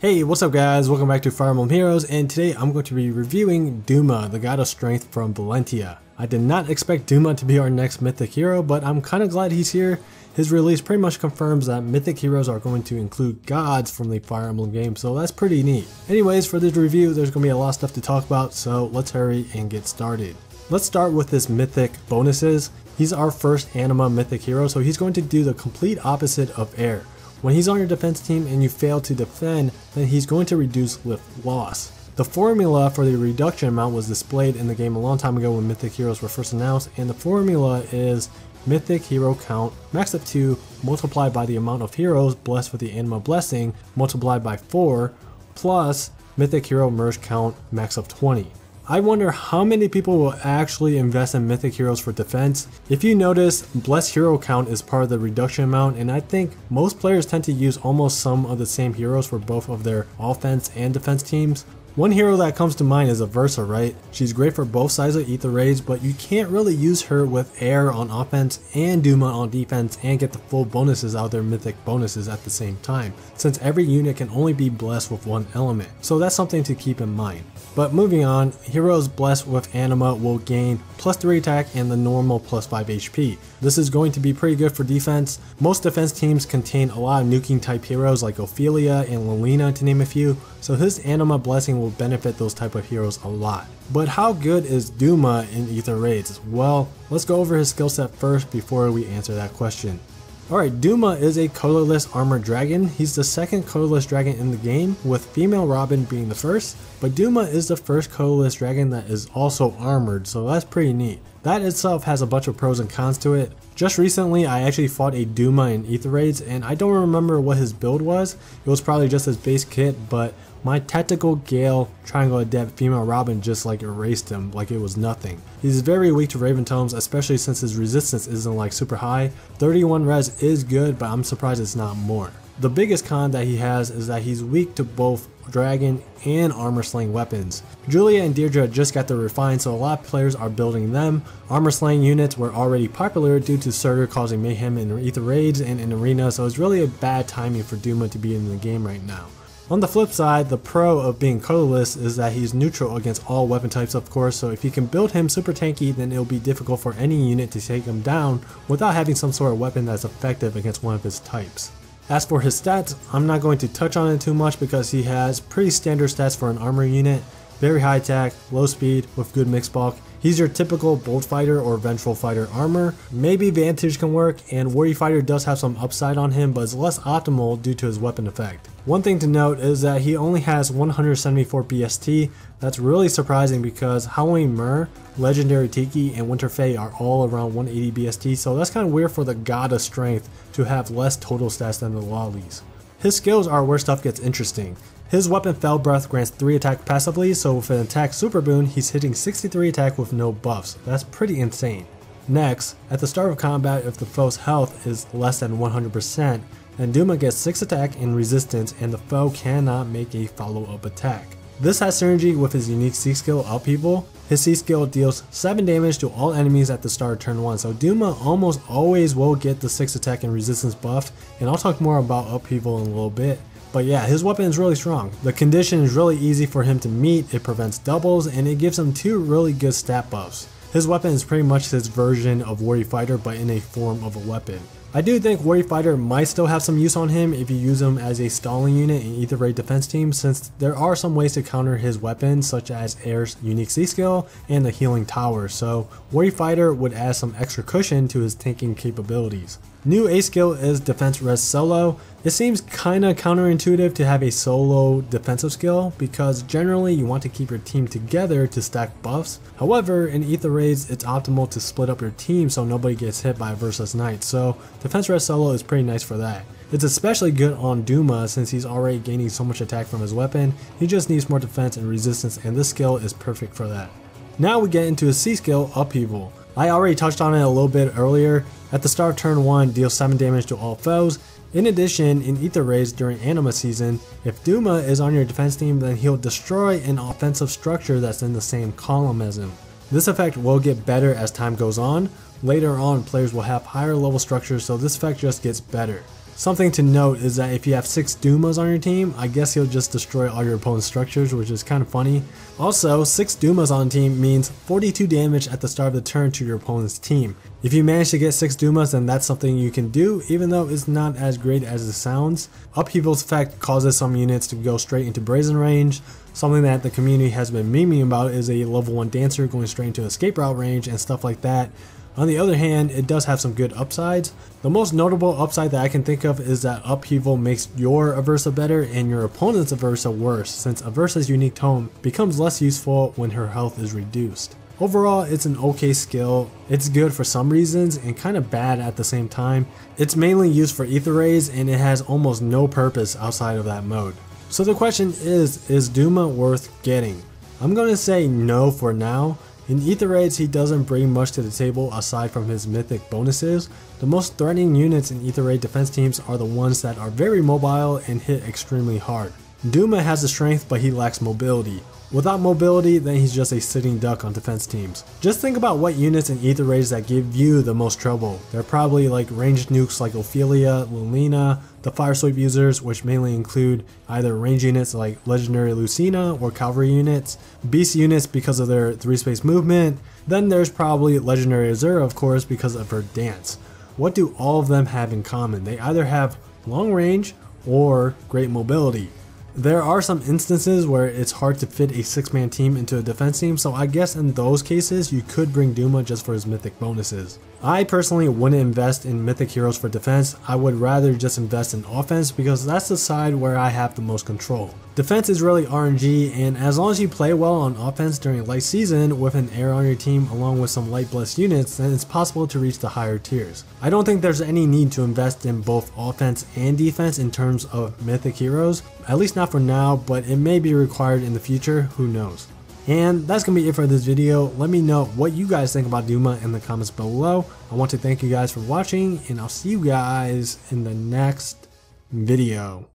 Hey, what's up guys? Welcome back to Fire Emblem Heroes, and today I'm going to be reviewing Duma, the God of Strength from Valentia. I did not expect Duma to be our next Mythic Hero, but I'm kind of glad he's here. His release pretty much confirms that Mythic Heroes are going to include gods from the Fire Emblem game, so that's pretty neat. Anyways, for this review, there's going to be a lot of stuff to talk about, so let's hurry and get started. Let's start with his Mythic Bonuses. He's our first Anima Mythic Hero, so he's going to do the complete opposite of Air. When he's on your defense team and you fail to defend, then he's going to reduce lift loss. The formula for the reduction amount was displayed in the game a long time ago when Mythic Heroes were first announced, and the formula is Mythic Hero count max of 2 multiplied by the amount of heroes blessed with the Anima Blessing multiplied by 4 plus Mythic Hero merge count max of 20. I wonder how many people will actually invest in Mythic Heroes for defense. If you notice, Blessed Hero count is part of the reduction amount, and I think most players tend to use almost some of the same heroes for both of their offense and defense teams. One hero that comes to mind is Versa, right? She's great for both sides of Ether Raids, but you can't really use her with Air on offense and Duma on defense and get the full bonuses out of their Mythic Bonuses at the same time, since every unit can only be blessed with one element. So that's something to keep in mind. But moving on, heroes blessed with Anima will gain +3 attack and the normal +5 HP. This is going to be pretty good for defense. Most defense teams contain a lot of nuking type heroes like Ophelia and Lilina to name a few, so his Anima blessing will benefit those type of heroes a lot. But how good is Duma in Ether Raids? Well, let's go over his skill set first before we answer that question. Alright, Duma is a colorless armored dragon. He's the second colorless dragon in the game, with female Robin being the first, but Duma is the first colorless dragon that is also armored, so that's pretty neat. That itself has a bunch of pros and cons to it. Just recently I actually fought a Duma in Ether Raids, and I don't remember what his build was. It was probably just his base kit, but my Tactical Gale Triangle Adept female Robin just like erased him like it was nothing. He's very weak to Raven Tomes, especially since his resistance isn't like super high. 31 res is good, but I'm surprised it's not more. The biggest con that he has is that he's weak to both dragon and armor slaying weapons. Julia and Deirdre just got the refined, so a lot of players are building them. Armor slaying units were already popular due to Surtur causing mayhem in Ether Raids and in Arena, so it's really a bad timing for Duma to be in the game right now. On the flip side, the pro of being colorless is that he's neutral against all weapon types, of course, so if you can build him super tanky, then it'll be difficult for any unit to take him down without having some sort of weapon that's effective against one of his types. As for his stats, I'm not going to touch on it too much because he has pretty standard stats for an armor unit. Very high attack, low speed with good mixed bulk. He's your typical Bolt Fighter or Vengeful Fighter armor. Maybe Vantage can work, and Warrior Fighter does have some upside on him, but it's less optimal due to his weapon effect. One thing to note is that he only has 174 BST. That's really surprising because Halloween Myrrh, Legendary Tiki, and Winter Fae are all around 180 BST, so that's kind of weird for the God of Strength to have less total stats than the Lollies. His skills are where stuff gets interesting. His weapon Fell Breath grants 3 attack passively, so with an attack super boon, he's hitting 63 attack with no buffs. That's pretty insane. Next, at the start of combat, if the foe's health is less than 100%, then Duma gets 6 attack and resistance, and the foe cannot make a follow-up attack. This has synergy with his unique C skill Upheaval. His C skill deals 7 damage to all enemies at the start of turn 1, so Duma almost always will get the 6 attack and resistance buffed, and I'll talk more about Upheaval in a little bit. But yeah, his weapon is really strong. The condition is really easy for him to meet, it prevents doubles, and it gives him 2 really good stat buffs. His weapon is pretty much his version of Warrior Fighter, but in a form of a weapon. I do think Warrior Fighter might still have some use on him if you use him as a stalling unit in Ether Raid defense team, since there are some ways to counter his weapons, such as Air's unique C skill and the healing tower, so Warrior Fighter would add some extra cushion to his tanking capabilities. New A skill is Defense Res Solo. It seems kinda counterintuitive to have a solo defensive skill because generally you want to keep your team together to stack buffs. However, in Ether Raids it's optimal to split up your team so nobody gets hit by a Versus Knight, so Defense Res Solo is pretty nice for that. It's especially good on Duma since he's already gaining so much attack from his weapon, he just needs more defense and resistance, and this skill is perfect for that. Now we get into his C skill, Upheaval. I already touched on it a little bit earlier. At the start of turn 1, deals 7 damage to all foes. In addition, in Ether Raids during Anima season, if Duma is on your defense team, then he'll destroy an offensive structure that's in the same column as him. This effect will get better as time goes on. Later on, players will have higher level structures, so this effect just gets better. Something to note is that if you have 6 Dumas on your team, I guess he'll just destroy all your opponent's structures, which is kind of funny. Also, 6 Dumas on a team means 42 damage at the start of the turn to your opponent's team. If you manage to get 6 Dumas, then that's something you can do, even though it's not as great as it sounds. Upheaval's effect causes some units to go straight into Brazen range. Something that the community has been memeing about is a level 1 dancer going straight into escape route range and stuff like that. On the other hand, it does have some good upsides. The most notable upside that I can think of is that Upheaval makes your Aversa better and your opponent's Aversa worse, since Aversa's unique tome becomes less useful when her health is reduced. Overall, it's an okay skill. It's good for some reasons and kind of bad at the same time. It's mainly used for Ether Rays and it has almost no purpose outside of that mode. So the question is Duma worth getting? I'm going to say no for now. In Ether Raids, he doesn't bring much to the table aside from his mythic bonuses. The most threatening units in Ether Raid defense teams are the ones that are very mobile and hit extremely hard. Duma has the strength, but he lacks mobility. Without mobility, then he's just a sitting duck on defense teams. Just think about what units in Ether Raids that give you the most trouble. They're probably like ranged nukes like Ophelia, Lulina, the fire sweep users, which mainly include either range units like legendary Lucina or cavalry units, beast units because of their 3-space movement, then there's probably legendary Azura of course because of her dance. What do all of them have in common? They either have long range or great mobility. There are some instances where it's hard to fit a 6-man team into a defense team, so I guess in those cases you could bring Duma just for his mythic bonuses. I personally wouldn't invest in mythic heroes for defense. I would rather just invest in offense because that's the side where I have the most control. Defense is really RNG, and as long as you play well on offense during light season with an heir on your team along with some light blessed units, then it's possible to reach the higher tiers. I don't think there's any need to invest in both offense and defense in terms of mythic heroes, at least not for now, but it may be required in the future, who knows. And that's going to be it for this video. Let me know what you guys think about Duma in the comments below. I want to thank you guys for watching, and I'll see you guys in the next video.